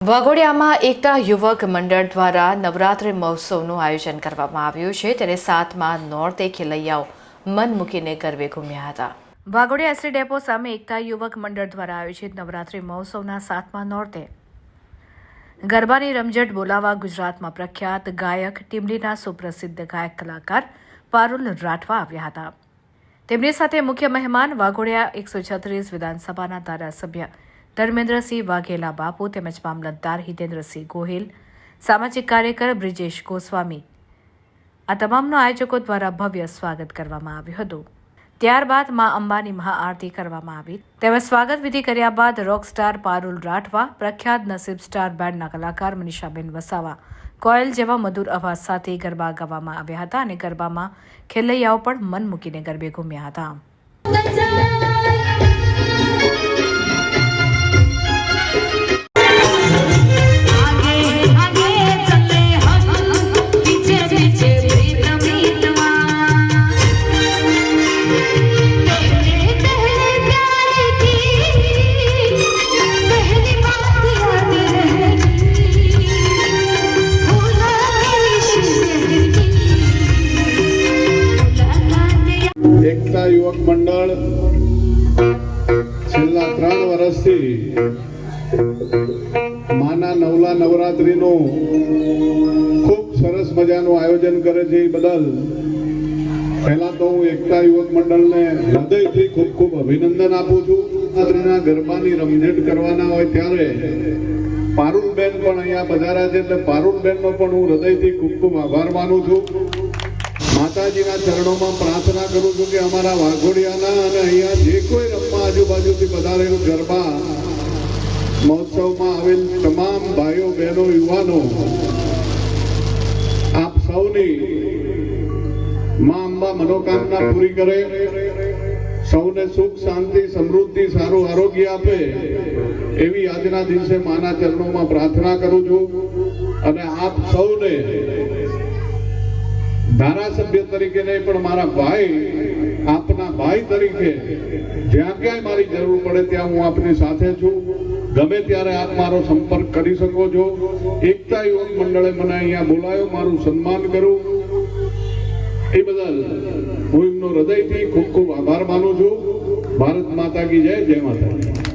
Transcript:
વાઘોડિયામાં એકતા યુવક મંડળ દ્વારા નવરાત્રિ મહોત્સવનું આયોજન કરવામાં આવ્યું છે ત્યારે 7મા નોરતે ખેલૈયાઓ મન મૂકીને ગરબે ઘૂમ્યા હતા। વાઘોડિયા એસટી ડેપો સામે એકતા યુવક મંડળ દ્વારા આયોજિત નવરાત્રિ મહોત્સવના 7મા નોરતે ગરબાની રમઝટ બોલાવવા ગુજરાતમાં પ્રખ્યાત ગાયક ટીમલીના સુપ્રસિદ્ધ ગાયક કલાકાર પારુલ રાઠવા આવ્યા હતા। તેમની સાથે મુખ્ય મહેમાન વાઘોડિયા 136 વિધાનસભાના ધારાસભ્ય ધર્મેન્દ્રસિંહ વાઘેલા બાપુ તેમજ મામલતદાર હિતેન્દ્રસિંહ ગોહિલ, સામાજિક કાર્યકર બ્રિજેશ ગોસ્વામી આ તમામના આયોજકો દ્વારા ભવ્ય સ્વાગત કરવામાં આવ્યું હતું। ત્યારબાદ મા અંબાની મહાઆરતી કરવામાં આવી તેમજ સ્વાગત વિધિ કર્યા બાદ રોકસ્ટાર પારુલ રાઠવા, પ્રખ્યાત નસીબ સ્ટાર બેન્ડના કલાકાર મનીષાબેન વસાવા, કોયલ જેવા મધુર અવાજ સાથે ગરબા ગાવામાં આવ્યા હતા અને ગરબામાં ખેલૈયાઓ પણ મન મૂકીને ગરબે ઘૂમ્યા હતા। એકતા યુવક મંડળ છેલ્લા 3 વર્ષથી માના નવલા નવરાત્રીનું ખૂબ સરસ મજાનું આયોજન કરે છે। એ બદલ પહેલા તો હું એકતા યુવક મંડળને હૃદયથી ખૂબ ખૂબ અભિનંદન આપું છું। નવરાત્રીના ગરબાની રમઝટ કરવાના હોય ત્યારે પારુલબેન પણ અહીંયા પધાર્યા છે, એટલે પારુલબેનનો પણ હું હૃદયથી ખૂબ ખૂબ આભાર માનું છું। માતાજીના ચરણોમાં પ્રાર્થના કરું છું કે અમારા વાઘોડિયાના અને અહીંયા જે કોઈ રમવા આજુબાજુથી પધારેલું ગરબા મહોત્સવમાં આવેલ તમામ ભાઈઓ બહેનો યુવાનો આપ સૌની મા અંબા મનોકામના પૂરી કરે, સૌને સુખ શાંતિ સમૃદ્ધિ સારું આરોગ્ય આપે એવી આજના દિવસે માના ચરણોમાં પ્રાર્થના કરું છું। અને આપ સૌને ધારાસભ્ય તરીકે નહીં પણ મારા ભાઈ, આપના ભાઈ તરીકે જ્યાં ક્યાંય મારી જરૂર પડે ત્યાં હું આપની સાથે છું। ગમે ત્યારે આપ મારો સંપર્ક કરી શકો છો। એકતા યુવક મંડળે મને અહીંયા બોલાયો, મારું સન્માન કર્યું, એ બદલ હું એમનો હૃદયથી ખૂબ ખૂબ આભાર માનું છું। ભારત માતા કી જય, જય માતા।